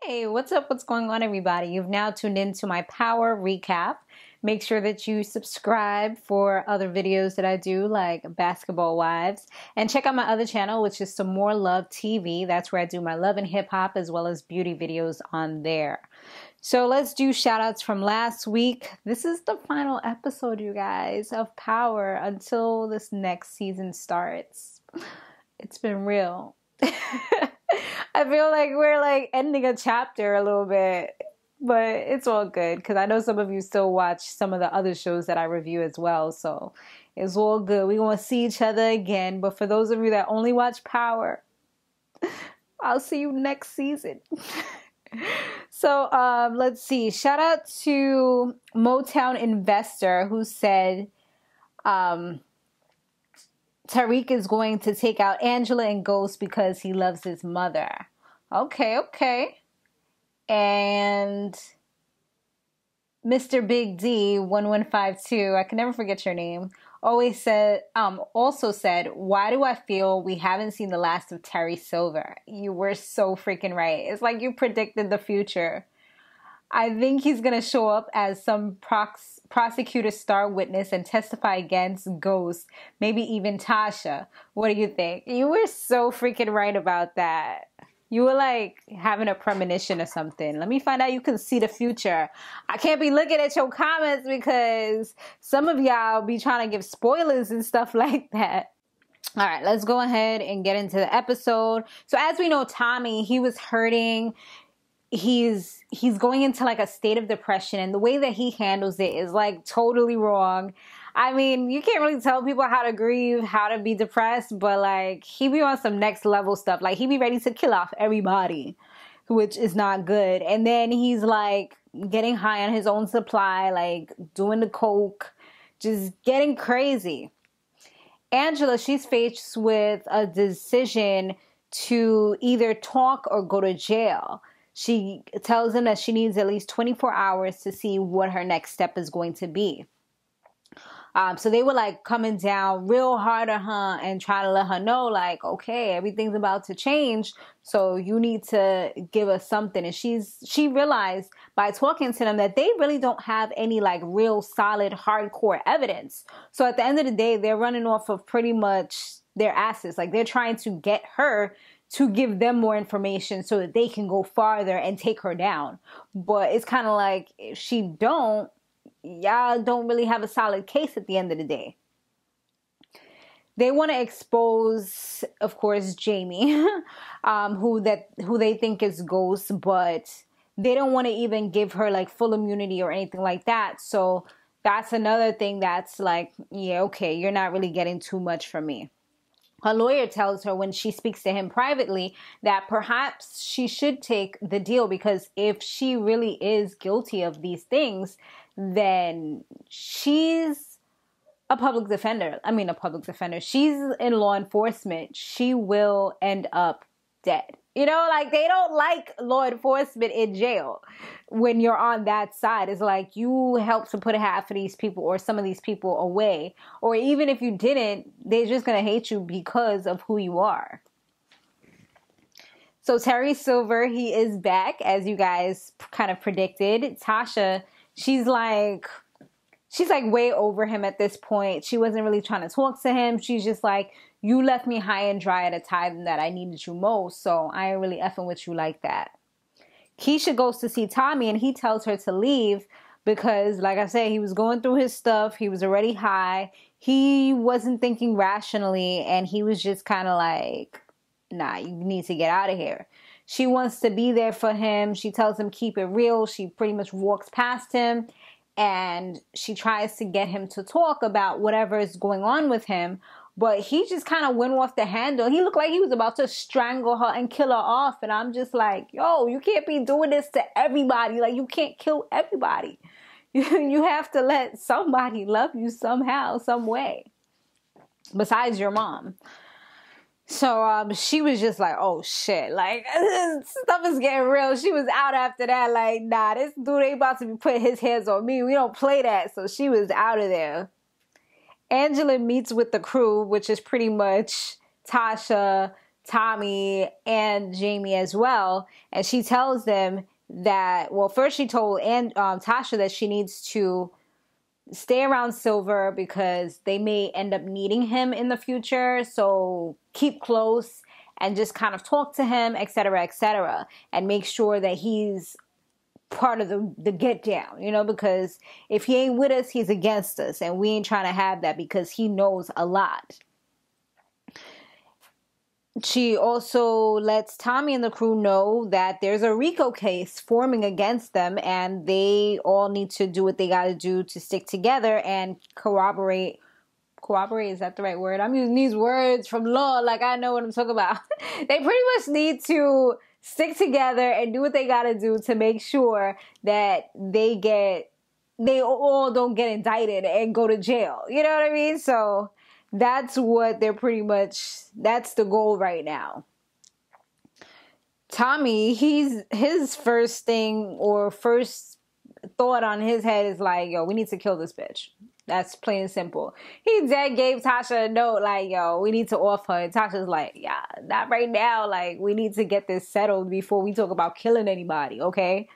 Hey, what's up? What's going on, everybody? You've now tuned into my Power Recap. Make sure that you subscribe for other videos that I do, like Basketball Wives. And check out my other channel, which is Some More Love TV. That's where I do my love and hip hop as well as beauty videos on there. So let's do shout outs from last week. This is the final episode, you guys, of Power until this next season starts. It's been real. I feel like we're like ending a chapter a little bit, but it's all good because I know some of you still watch some of the other shows that I review as well. So it's all good. We're going to see each other again. But for those of you that only watch Power, I'll see you next season. So let's see. Shout out to Motown Investor who said Tariq is going to take out Angela and Ghost because he loves his mother. Okay. And Mr. Big D 1152, I can never forget your name, also said, why do I feel we haven't seen the last of Terry Silver? You were so freaking right. It's like you predicted the future. I think he's going to show up as some prosecutor star witness and testify against Ghost, maybe even Tasha. What do you think? You were so freaking right about that. You were like having a premonition or something. Let me find out you can see the future. I can't be looking at your comments because some of y'all be trying to give spoilers and stuff like that. All right, let's go ahead and get into the episode. So as we know, Tommy, he was hurting. He's going into like a state of depression, and the way that he handles it is like totally wrong. I mean, you can't really tell people how to grieve, how to be depressed, but like he be on some next level stuff. Like he be ready to kill off everybody, which is not good. And then he's like getting high on his own supply, like doing the coke, just getting crazy. Angela, she's faced with a decision to either talk or go to jail. She tells him that she needs at least 24 hours to see what her next step is going to be. So they were like coming down real hard on her and trying to let her know like, okay, everything's about to change. So you need to give us something. And she realized by talking to them that they really don't have any like real solid hardcore evidence. So at the end of the day, they're running off of pretty much their asses. Like they're trying to get her to give them more information so that they can go farther and take her down. But it's kind of like, if she don't, y'all don't really have a solid case at the end of the day. They want to expose, of course, Jamie, who they think is Ghost, but they don't want to even give her like full immunity or anything like that. So that's another thing that's like, yeah, okay, you're not really getting too much from me. Her lawyer tells her when she speaks to him privately that perhaps she should take the deal because if she really is guilty of these things, then she's a public defender. She's in law enforcement. She will end up dead. You know, like they don't like law enforcement in jail when you're on that side. It's like you help to put half of these people or some of these people away. Or even if you didn't, they're just going to hate you because of who you are. So Terry Silver, he is back, as you guys kind of predicted. Tasha, she's like way over him at this point. She wasn't really trying to talk to him. She's just like, you left me high and dry at a time that I needed you most, so I ain't really effing with you like that. Keisha goes to see Tommy, and he tells her to leave because, like I said, he was going through his stuff. He was already high. He wasn't thinking rationally, and he was just kind of like, nah, you need to get out of here. She wants to be there for him. She tells him keep it real. She pretty much walks past him, and she tries to get him to talk about whatever is going on with him. But he just kind of went off the handle. He looked like he was about to strangle her and kill her off. And I'm just like, yo, you can't be doing this to everybody. Like, you can't kill everybody. You have to let somebody love you somehow, some way. Besides your mom. So she was just like, oh, shit. Like, stuff is getting real. She was out after that. Like, nah, this dude ain't about to be putting his hands on me. We don't play that. So she was out of there. Angela meets with the crew, which is pretty much Tasha, Tommy and Jamie as well. And she tells them that, well, first she told Tasha that she needs to stay around Silver because they may end up needing him in the future. So keep close and just kind of talk to him, etc., and make sure that he's part of the get down, you know, because if he ain't with us, he's against us, and we ain't trying to have that because he knows a lot. She also lets Tommy and the crew know that there's a RICO case forming against them, and they all need to do what they got to do to stick together and corroborate, is that the right word? I'm using these words from law like I know what I'm talking about. They pretty much need to stick together and do what they got to do to make sure that they all don't get indicted and go to jail. You know what I mean? So that's what that's the goal right now. Tommy, his first thought on his head is like, yo, we need to kill this bitch. That's plain and simple. He dead gave Tasha a note like, yo, we need to off her. And Tasha's like, yeah, not right now. Like, we need to get this settled before we talk about killing anybody, okay?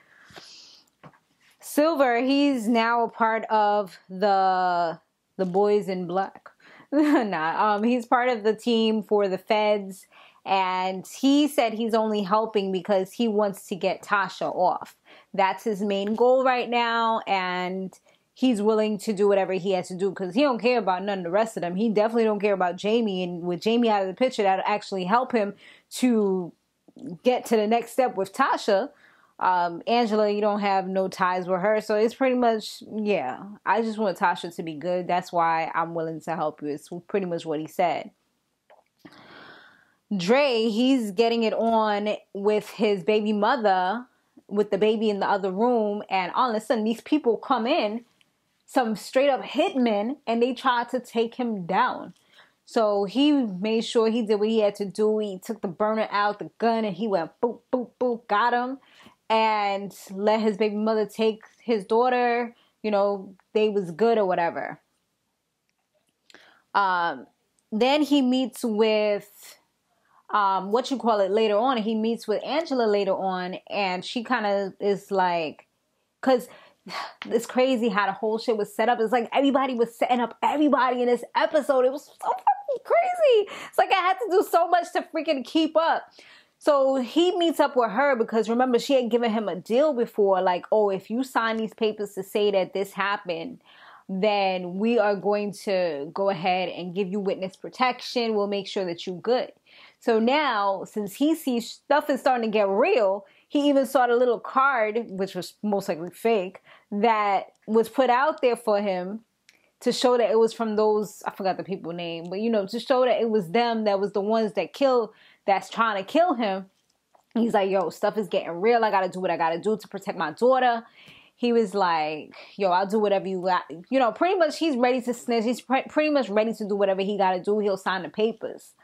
Silver, he's now a part of the boys in black. He's part of the team for the feds. And he said he's only helping because he wants to get Tasha off. That's his main goal right now. And he's willing to do whatever he has to do because he don't care about none of the rest of them. He definitely don't care about Jamie. And with Jamie out of the picture, that'll actually help him to get to the next step with Tasha. Angela, you don't have no ties with her. So it's pretty much, yeah, I just want Tasha to be good. That's why I'm willing to help you. It's pretty much what he said. Dre, he's getting it on with his baby mother, with the baby in the other room. And all of a sudden, these people come in, some straight up hitmen, and they tried to take him down. So he made sure he did what he had to do. He took the burner out, the gun, and he went boop, boop, boop, got him. And let his baby mother take his daughter. You know, they was good or whatever. Then he meets with, later on. He meets with Angela later on. And she kind of is like, because it's crazy how the whole shit was set up. It's like everybody was setting up everybody in this episode. It was so fucking crazy. It's like I had to do so much to freaking keep up. So he meets up with her because remember she had given him a deal before, like, oh, if you sign these papers to say that this happened, then we are going to go ahead and give you witness protection. We'll make sure that you're good. So now, since he sees stuff is starting to get real, he even saw the little card, which was most likely fake, that was put out there for him to show that it was from those, I forgot the people's name, but, you know, to show that it was them that was the ones that's trying to kill him. He's like, yo, stuff is getting real. I got to do what I got to do to protect my daughter. He was like, yo, I'll do whatever you got. You know, pretty much he's ready to snitch. He's pretty much ready to do whatever he got to do. He'll sign the papers.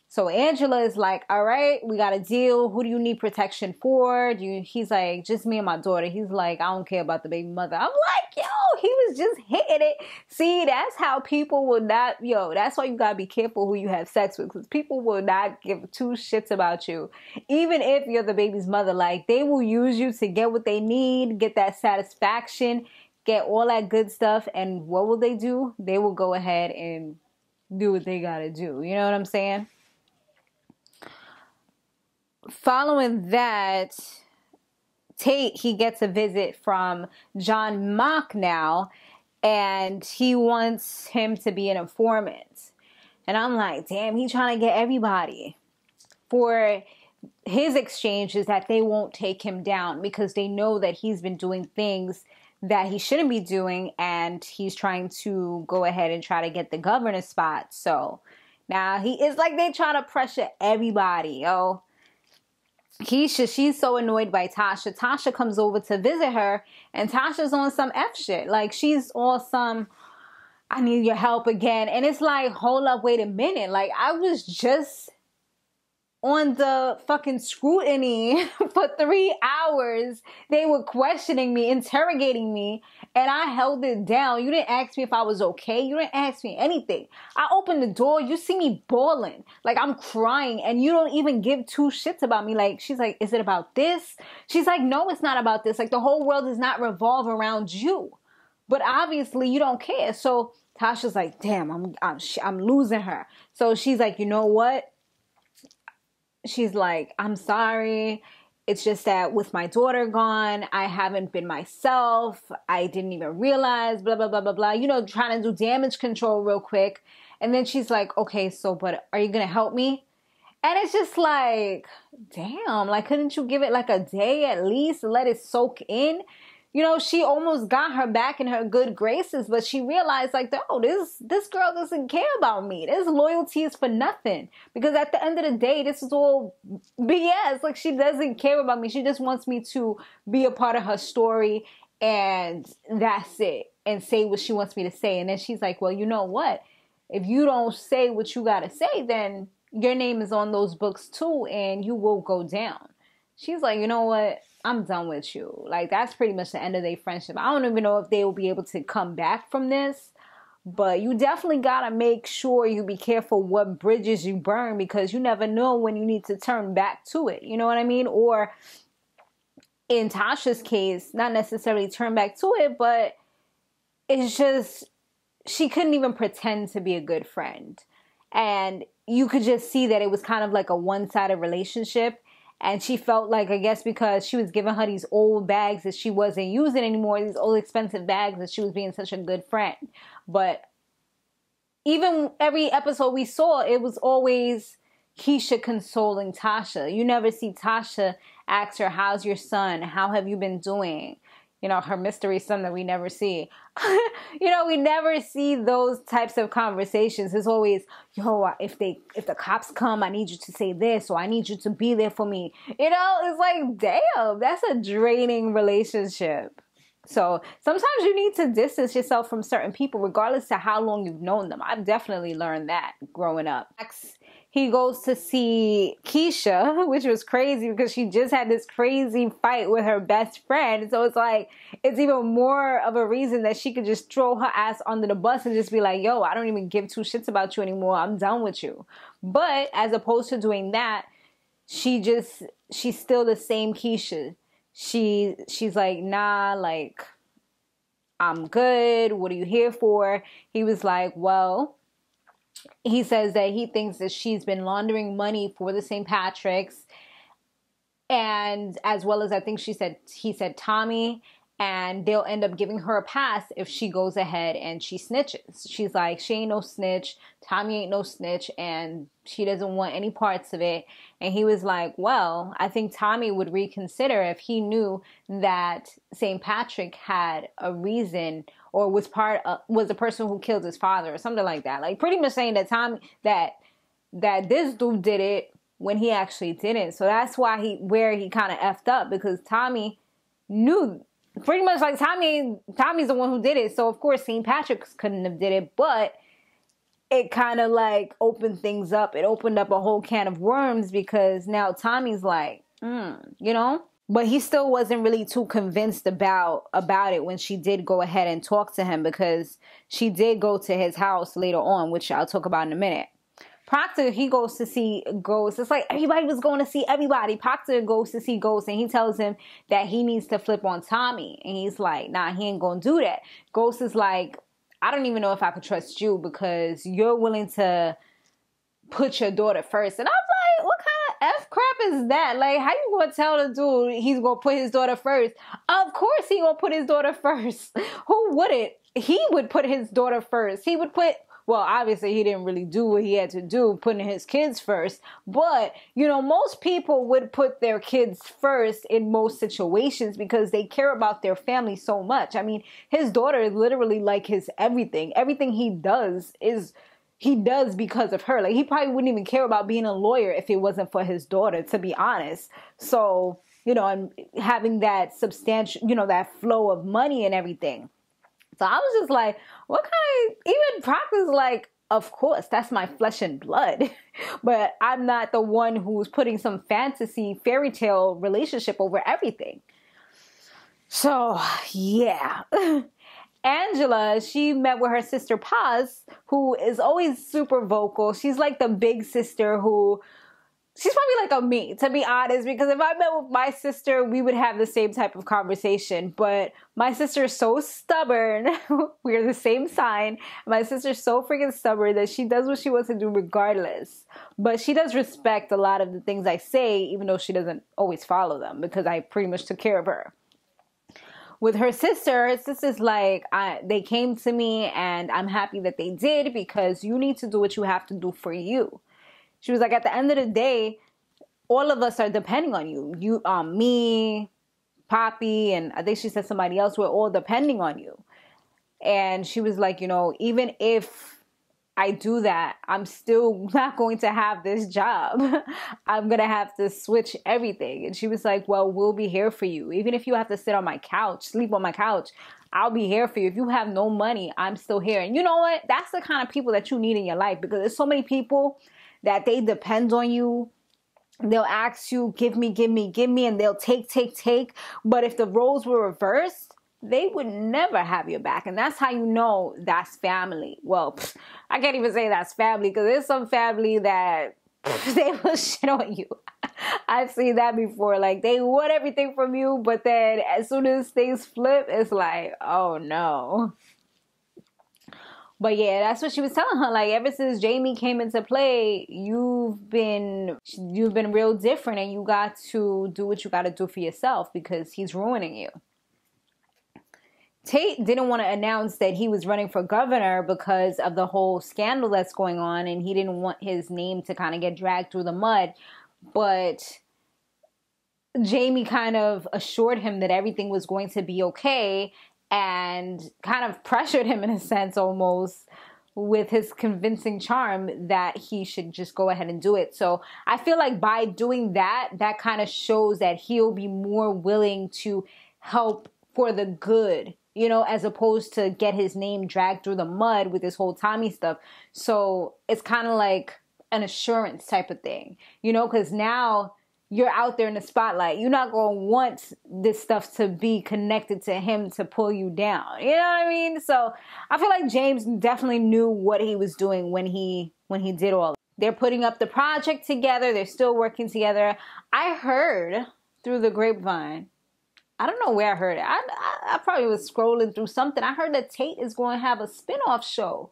So Angela is like, all right, we got a deal. Who do you need protection for? He's like, just me and my daughter. He's like, I don't care about the baby mother. I'm like, yo, he was just hitting it. See, that's how people will not, that's why you got to be careful who you have sex with. Because people will not give two shits about you. Even if you're the baby's mother, like, they will use you to get what they need, get that satisfaction, get all that good stuff. And what will they do? They will go ahead and do what they got to do. You know what I'm saying? Following that, Tate, he gets a visit from John Mock now, and he wants him to be an informant. And I'm like, damn, he's trying to get everybody. For his exchange is that they won't take him down because they know that he's been doing things that he shouldn't be doing, and he's trying to go ahead and try to get the governor spot. So now it's like they try to pressure everybody, yo. Keisha, she's so annoyed by Tasha. Tasha comes over to visit her, and Tasha's on some F shit. Like, she's on some, I need your help again. And it's like, hold up, wait a minute. Like, I was just on the fucking scrutiny for 3 hours. They were questioning me, interrogating me, and I held it down. You didn't ask me if I was okay. You didn't ask me anything. I opened the door. You see me bawling. Like, I'm crying, and you don't even give two shits about me. Like, she's like, is it about this? She's like, no, it's not about this. Like, the whole world does not revolve around you. But obviously, you don't care. So Tasha's like, damn, I'm losing her. So she's like, you know what? She's like, I'm sorry. It's just that with my daughter gone, I haven't been myself. I didn't even realize, blah, blah, blah, blah, blah. You know, trying to do damage control real quick. And then she's like, okay, so, but are you going to help me? And it's just like, damn, like, couldn't you give it like a day at least? Let it soak in? You know, she almost got her back in her good graces, but she realized like, oh, this girl doesn't care about me. This loyalty is for nothing. Because at the end of the day, this is all BS. Like, she doesn't care about me. She just wants me to be a part of her story, and that's it. And say what she wants me to say. And then she's like, well, you know what? If you don't say what you got to say, then your name is on those books too, and you will go down. She's like, you know what? I'm done with you. Like, that's pretty much the end of their friendship. I don't even know if they will be able to come back from this, but you definitely got to make sure you be careful what bridges you burn, because you never know when you need to turn back to it. You know what I mean? Or in Tasha's case, not necessarily turn back to it, but it's just, she couldn't even pretend to be a good friend. And you could just see that it was kind of like a one-sided relationship. And she felt like, I guess because she was giving her these old bags that she wasn't using anymore, these old expensive bags, that she was being such a good friend. But even every episode we saw, it was always Keisha consoling Tasha. You never see Tasha ask her, how's your son? How have you been doing? You know, her mystery son that we never see. You know, we never see those types of conversations. It's always, yo, if the cops come, I need you to say this, or I need you to be there for me. You know, it's like, damn, that's a draining relationship. So sometimes you need to distance yourself from certain people, regardless to how long you've known them. I've definitely learned that growing up. He goes to see Keisha, which was crazy because she just had this crazy fight with her best friend. So it's like, it's even more of a reason that she could just throw her ass under the bus and just be like, yo, I don't even give two shits about you anymore. I'm done with you. But as opposed to doing that, she's still the same Keisha. She's like, nah, like, I'm good. What are you here for? He was like, well, he says that he thinks that she's been laundering money for the St. Patrick's, and as well as, I think he said Tommy, and they'll end up giving her a pass if she goes ahead and she snitches. She's like, she ain't no snitch. Tommy ain't no snitch, and she doesn't want any parts of it. And he was like, well, I think Tommy would reconsider if he knew that St. Patrick had a reason, or was the person who killed his father, or something like that. Like, pretty much saying that that this dude did it when he actually didn't. So that's why where he kind of effed up, because Tommy knew. Pretty much like Tommy's the one who did it. So of course St. Patrick's couldn't have did it, but it kind of like opened things up. It opened up a whole can of worms, because now Tommy's like, you know? But he still wasn't really too convinced about it when she did go ahead and talk to him, because she did go to his house later on, which I'll talk about in a minute. Proctor, he goes to see Ghost. It's like everybody was going to see everybody. Proctor goes to see Ghost, and he tells him that he needs to flip on Tommy. And he's like, nah, he ain't going to do that. Ghost is like, I don't even know if I could trust you, because you're willing to put your daughter first. And I'm like, what kind of F crap is that? Like, how you going to tell the dude he's going to put his daughter first? Of course he going to put his daughter first. Who wouldn't? He would put his daughter first. He would put... Well, obviously, he didn't really do what he had to do, putting his kids first. But, you know, most people would put their kids first in most situations, because they care about their family so much. I mean, his daughter is literally like his everything. Everything he does because of her. Like, he probably wouldn't even care about being a lawyer if it wasn't for his daughter, to be honest. So, you know, and having that substantial, you know, that flow of money and everything. So I was just like, what kind of, even Proctor's like, of course, that's my flesh and blood. But I'm not the one who's putting some fantasy fairy tale relationship over everything. So, yeah. Angela, she met with her sister Paz, who is always super vocal. She's like the big sister who, she's probably like a me, to be honest, because if I met with my sister, we would have the same type of conversation. But my sister is so stubborn. We're the same sign. My sister's so freaking stubborn that she does what she wants to do regardless. But she does respect a lot of the things I say, even though she doesn't always follow them, because I pretty much took care of her. With her sister's like, they came to me and I'm happy that they did, because you need to do what you have to do for you. She was like, at the end of the day, all of us are depending on you. You, me, Poppy, and I think she said somebody else, we're all depending on you. And she was like, you know, even if I do that, I'm still not going to have this job. I'm going to have to switch everything. And she was like, well, we'll be here for you. Even if you have to sit on my couch, sleep on my couch, I'll be here for you. If you have no money, I'm still here. And you know what? That's the kind of people that you need in your life, because there's so many people that they depend on you. They'll ask you, give me, and they'll take. But if the roles were reversed, they would never have your back. And that's how you know that's family. Well, I can't even say that's family, because there's some family that they will shit on you. I've seen that before. Like, they want everything from you, but then as soon as things flip, it's like, oh no. But yeah, that's what she was telling her. Like, ever since Jamie came into play, you've been real different, and you got to do what you got to do for yourself, because he's ruining you. Tate didn't want to announce that he was running for governor because of the whole scandal that's going on, and he didn't want his name to kind of get dragged through the mud. But Jamie kind of assured him that everything was going to be okay, and kind of pressured him in a sense almost with his convincing charm that he should just go ahead and do it. So I feel like by doing that, that kind of shows that he'll be more willing to help for the good, you know, as opposed to get his name dragged through the mud with this whole Tommy stuff. So it's kind of like an assurance type of thing, you know, because now you're out there in the spotlight. You're not going to want this stuff to be connected to him to pull you down. You know what I mean? So I feel like James definitely knew what he was doing when he did all that. They're putting up the project together. They're still working together. I heard through the grapevine, I don't know where I heard it. I probably was scrolling through something. I heard that Tate is going to have a spinoff show.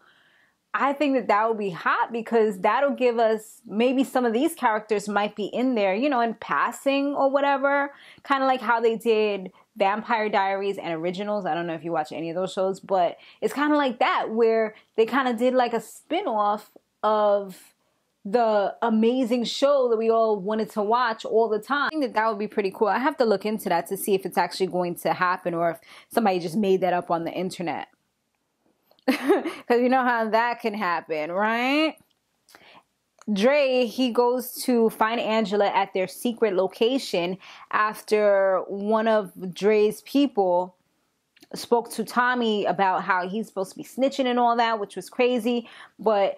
I think that would be hot, because that'll give us, maybe some of these characters might be in there, you know, in passing or whatever. Kind of like how they did Vampire Diaries and Originals. I don't know if you watch any of those shows, but it's kind of like that, where they kind of did like a spinoff of the amazing show that we all wanted to watch all the time. I think that would be pretty cool. I have to look into that to see if it's actually going to happen, or if somebody just made that up on the internet. Because you know how that can happen, right? Dre, he goes to find Angela at their secret location after one of Dre's people spoke to Tommy about how he's supposed to be snitching and all that, which was crazy. But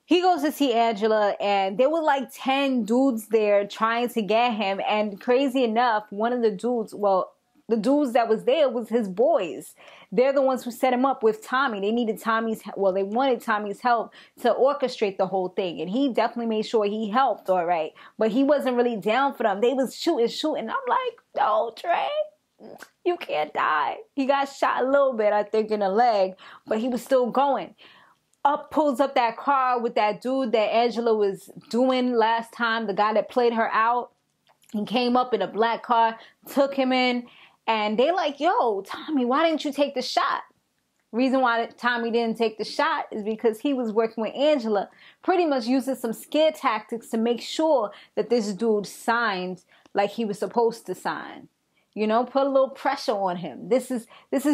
he goes to see Angela, and there were like 10 dudes there trying to get him. And crazy enough, one of the dudes, well, the dudes that was there was his boys. They're the ones who set him up with Tommy. They wanted Tommy's help to orchestrate the whole thing. And he definitely made sure he helped, all right. But he wasn't really down for them. They was shooting. I'm like, no, Dre, you can't die. He got shot a little bit, I think, in the leg, but he was still going. Pulls up that car with that dude that Angela was doing last time, the guy that played her out. He came up in a black car, took him in. And they like, yo, Tommy, why didn't you take the shot? Reason why Tommy didn't take the shot is because he was working with Angela, pretty much using some scare tactics to make sure that this dude signed like he was supposed to sign. You know, put a little pressure on him. This is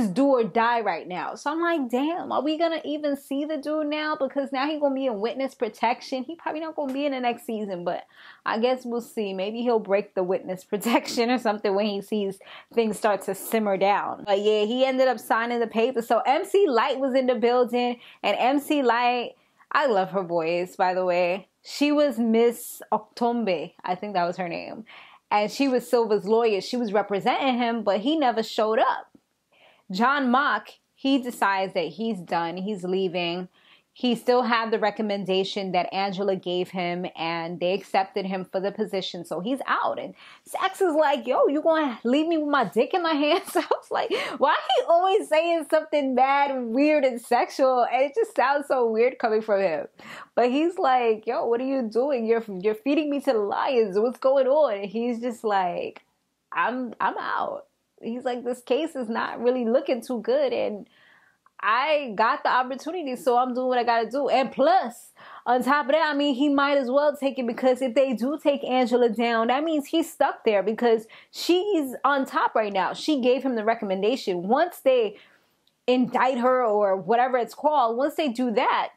do or die right now. So I'm like, damn, are we going to even see the dude now? Because now he's going to be in witness protection. He probably not going to be in the next season, but I guess we'll see. Maybe he'll break the witness protection or something when he sees things start to simmer down. But yeah, he ended up signing the paper. So MC Light was in the building, and MC Light, I love her voice, by the way. She was Miss Octombe. I think that was her name. And she was Silva's lawyer. She was representing him, but he never showed up. John Mock, he decides that he's done. He's leaving. He still had the recommendation that Angela gave him, and they accepted him for the position. So he's out. And Sachs is like, yo, you going to leave me with my dick in my hands? I was like, why he always saying something bad, weird, and sexual? And it just sounds so weird coming from him. But he's like, yo, what are you doing? You're feeding me to the lions. What's going on? And he's just like, I'm out. He's like, this case is not really looking too good. And I got the opportunity, so I'm doing what I gotta do. And plus, on top of that, I mean, he might as well take it, because if they do take Angela down, that means he's stuck there because she's on top right now. She gave him the recommendation. Once they indict her or whatever it's called, once they do that,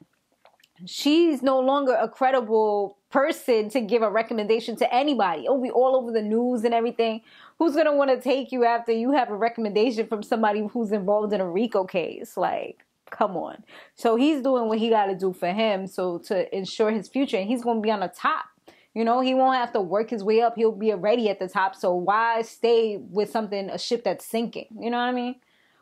she's no longer a credible person to give a recommendation to anybody. It'll be all over the news and everything. Who's going to want to take you after you have a recommendation from somebody who's involved in a RICO case? Like, come on. So he's doing what he got to do for him, so to ensure his future. And he's going to be on the top. You know, he won't have to work his way up. He'll be already at the top. So why stay with a ship that's sinking? You know what I mean?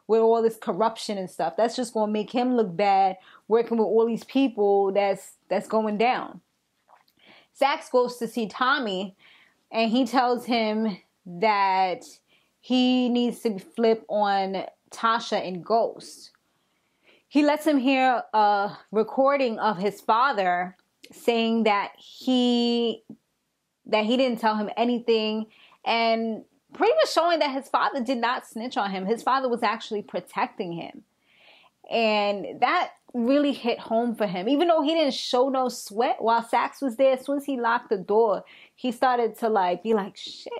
With all this corruption and stuff. That's just going to make him look bad working with all these people that's going down. Sachs goes to see Tommy, and he tells him that he needs to flip on Tasha and Ghost. He lets him hear a recording of his father saying that he didn't tell him anything, and pretty much showing that his father did not snitch on him. His father was actually protecting him. And that really hit home for him. Even though he didn't show no sweat while Sachs was there, as soon as he locked the door, he started to be like, shit.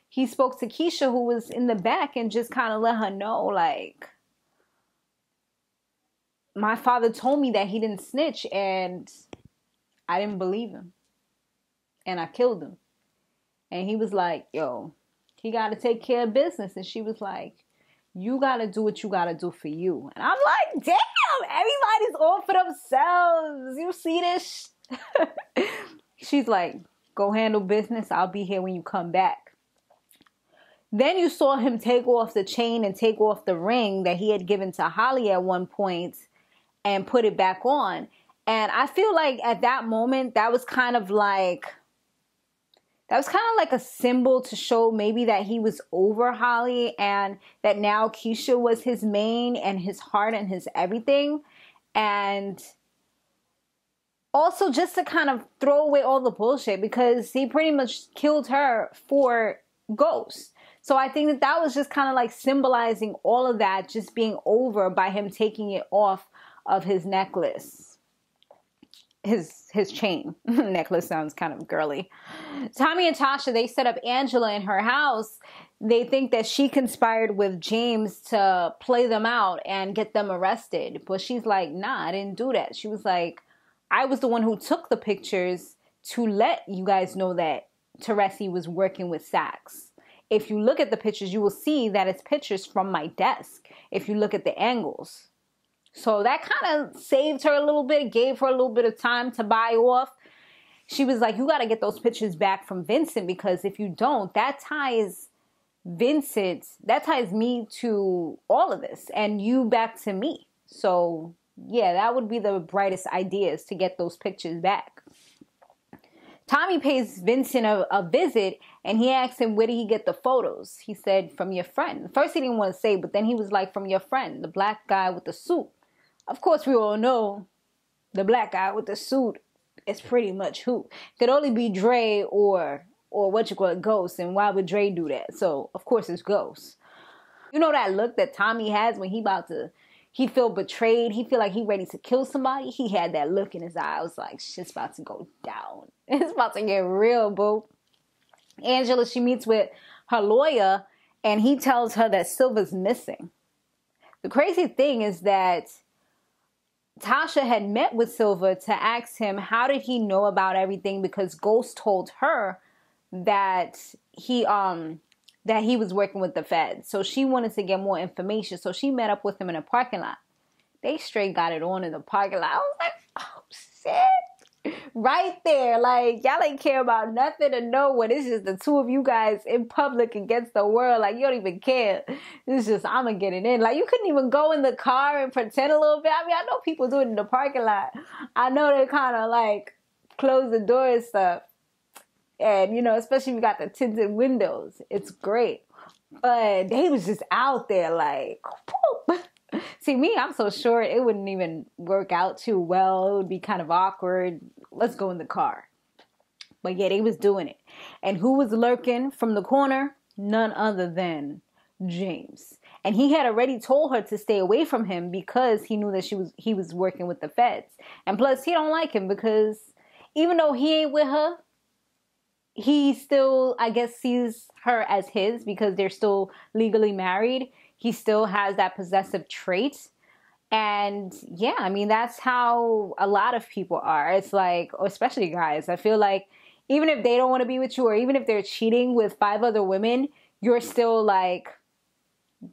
He spoke to Keisha, who was in the back, and just kind of let her know, like, my father told me that he didn't snitch, and I didn't believe him. And I killed him. And he was like, yo, he got to take care of business. And she was like, you got to do what you got to do for you. And I'm like, damn, everybody's all for themselves. You see this? She's like, go handle business. I'll be here when you come back. Then you saw him take off the chain and take off the ring that he had given to Holly at one point and put it back on. And I feel like at that moment, that was kind of like a symbol to show maybe that he was over Holly, and that now Keisha was his main and his heart and his everything. And also just to kind of throw away all the bullshit, because he pretty much killed her for Ghost. So I think that was just kind of like symbolizing all of that just being over by him taking it off of his necklace. His chain. Necklace sounds kind of girly. Tommy and Tasha, they set up Angela in her house. They think that she conspired with James to play them out and get them arrested. But she's like, nah, I didn't do that. She was like, I was the one who took the pictures to let you guys know that Teresi was working with Sachs. If you look at the pictures, you will see that it's pictures from my desk. If you look at the angles. So that kind of saved her a little bit, gave her a little bit of time to buy off. She was like, you got to get those pictures back from Vincent, because if you don't, that ties Vincent, that ties me to all of this and you back to me. So yeah, that would be the brightest ideas, to get those pictures back. Tommy pays Vincent a visit, and he asked him, where did he get the photos? He said, from your friend. First he didn't want to say, but then he was like, from your friend, the black guy with the suit. Of course, we all know the black guy with the suit is pretty much who. Could only be Dre or Ghost. And why would Dre do that? So, of course, it's Ghost. You know that look that Tommy has when he feel betrayed? He feel like he ready to kill somebody? He had that look in his eye. I was like, shit's about to go down. It's about to get real, boo. Angela, she meets with her lawyer, and he tells her that Silva's missing. The crazy thing is that Tasha had met with Silva to ask him how did he know about everything, because Ghost told her that he was working with the feds. So she wanted to get more information. So she met up with him in a parking lot. They straight got it on in the parking lot. I was like, oh shit. right there. Like, y'all ain't care about nothing or no one. It's just the two of you guys in public against the world. Like, you don't even care. It's just, I'm gonna get it in. Like, you couldn't even go in the car and pretend a little bit. I mean, I know people do it in the parking lot. I know they kind of like close the door and stuff. And, you know, especially if you got the tinted windows. It's great. But they was just out there like, whoop. See, me, I'm so short, it wouldn't even work out too well. It would be kind of awkward. Let's go in the car. But yeah, they was doing it. And who was lurking from the corner? None other than James. And he had already told her to stay away from him because he knew that he was working with the feds. And plus, he don't like him because even though he ain't with her, he still, I guess, sees her as his because they're still legally married. He still has that possessive trait. And yeah, I mean, that's how a lot of people are. It's like, especially guys, I feel like even if they don't want to be with you or even if they're cheating with 5 other women, you're still like,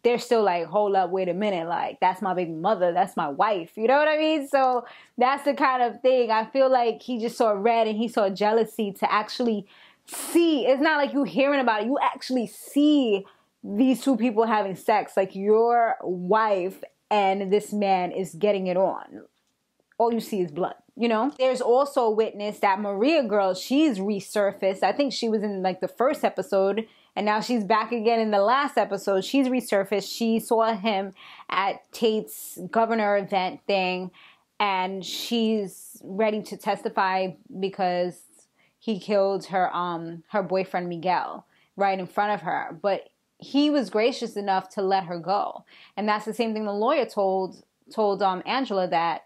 they're still like, hold up, wait a minute. Like, that's my baby mother. That's my wife. You know what I mean? So that's the kind of thing. I feel like he just saw red and he saw jealousy to actually see. It's not like you hearing about it. You actually see these two people having sex, like your wife and this man is getting it on. All you see is blood, you know? There's also a witness, that Maria girl, she's resurfaced. I think she was in like the first episode and now she's back again in the last episode. She's resurfaced. She saw him at Tate's governor event thing and she's ready to testify because he killed her boyfriend Miguel right in front of her. But he was gracious enough to let her go. And that's the same thing the lawyer told Angela, that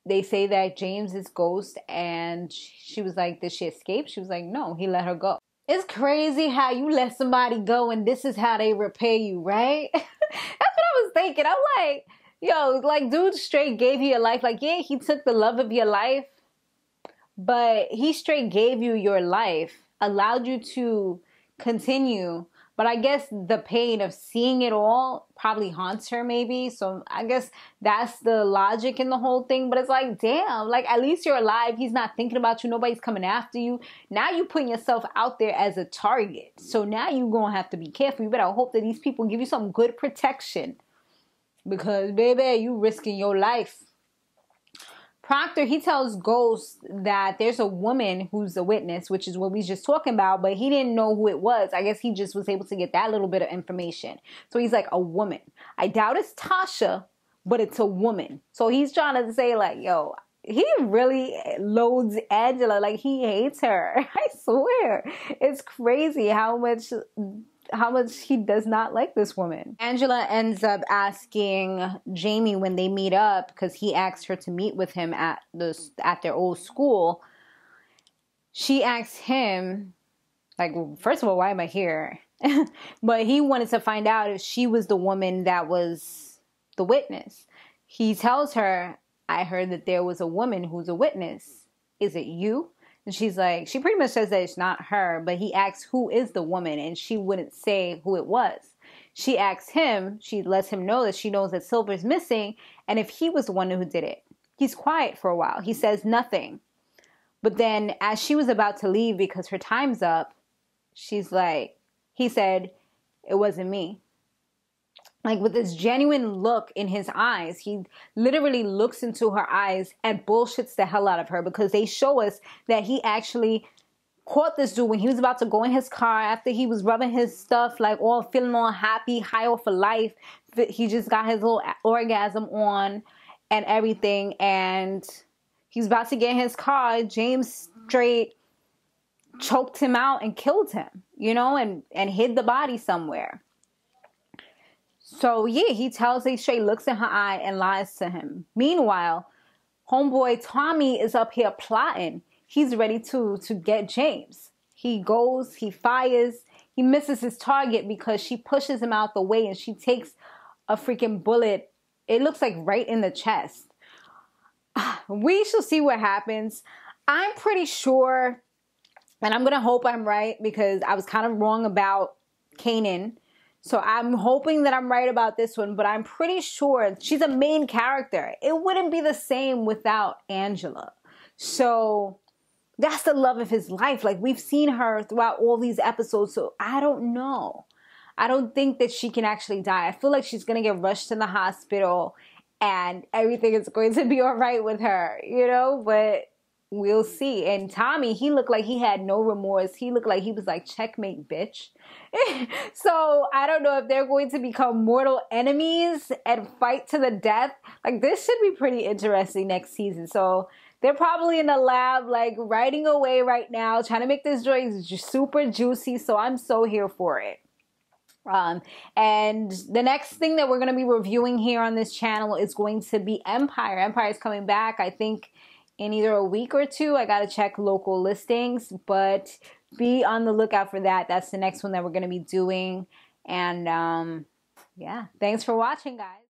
they say that James is ghost. And she was like, did she escape? She was like, no, he let her go. It's crazy how you let somebody go and this is how they repay you, right? That's what I was thinking. I'm like, yo, like, dude straight gave you your life. Like, yeah, he took the love of your life, but he straight gave you your life, allowed you to continue. But I guess the pain of seeing it all probably haunts her maybe. So I guess that's the logic in the whole thing. But it's like, damn, like at least you're alive. He's not thinking about you. Nobody's coming after you. Now you putting yourself out there as a target. So now you're going to have to be careful. You better hope that these people give you some good protection. Because, baby, you risking your life. Proctor, he tells Ghost that there's a woman who's a witness, which is what we just talking about, but he didn't know who it was. I guess he just was able to get that little bit of information. So he's like, a woman. I doubt it's Tasha, but it's a woman. So he's trying to say like, yo, he really loads Angela. Like, he hates her. I swear. It's crazy how much he does not like this woman. Angela ends up asking Jamie when they meet up, because he asked her to meet with him at their old school. She asked him, like, well, first of all, why am I here? But he wanted to find out if she was the woman that was the witness. He tells her, I heard that there was a woman who's a witness. Is it you? And she's like, she pretty much says that it's not her, but he asks who is the woman, and she wouldn't say who it was. She asks him, she lets him know that she knows that Silver's missing, and if he was the one who did it. He's quiet for a while. He says nothing. But then as she was about to leave because her time's up, she's like, he said, it wasn't me. Like, with this genuine look in his eyes, he literally looks into her eyes and bullshits the hell out of her, because they show us that he actually caught this dude when he was about to go in his car after he was rubbing his stuff, like all feeling all happy, high off of life. He just got his little orgasm on and everything. And he was about to get in his car. James straight choked him out and killed him, you know, and hid the body somewhere. So, yeah, he straight looks in her eye and lies to him. Meanwhile, homeboy Tommy is up here plotting. He's ready to get James. He goes, he fires, he misses his target because she pushes him out the way and she takes a freaking bullet. It looks like right in the chest. We shall see what happens. I'm pretty sure, and I'm going to hope I'm right because I was kind of wrong about Kanan. So I'm hoping that I'm right about this one, but I'm pretty sure she's a main character. It wouldn't be the same without Angela. So that's the love of his life. Like, we've seen her throughout all these episodes. So I don't know. I don't think that she can actually die. I feel like she's going to get rushed to the hospital and everything is going to be all right with her, you know? But we'll see. And Tommy, he looked like he had no remorse. He looked like he was like, checkmate, bitch. So I don't know if they're going to become mortal enemies and fight to the death. Like, this should be pretty interesting next season. So they're probably in the lab, like, writing away right now, trying to make this joint super juicy. So I'm so here for it. And the next thing that we're going to be reviewing here on this channel is going to be Empire. Empire is coming back, I think, in either a week or two. I got to check local listings, but be on the lookout for that. That's the next one that we're going to be doing. And yeah, thanks for watching, guys.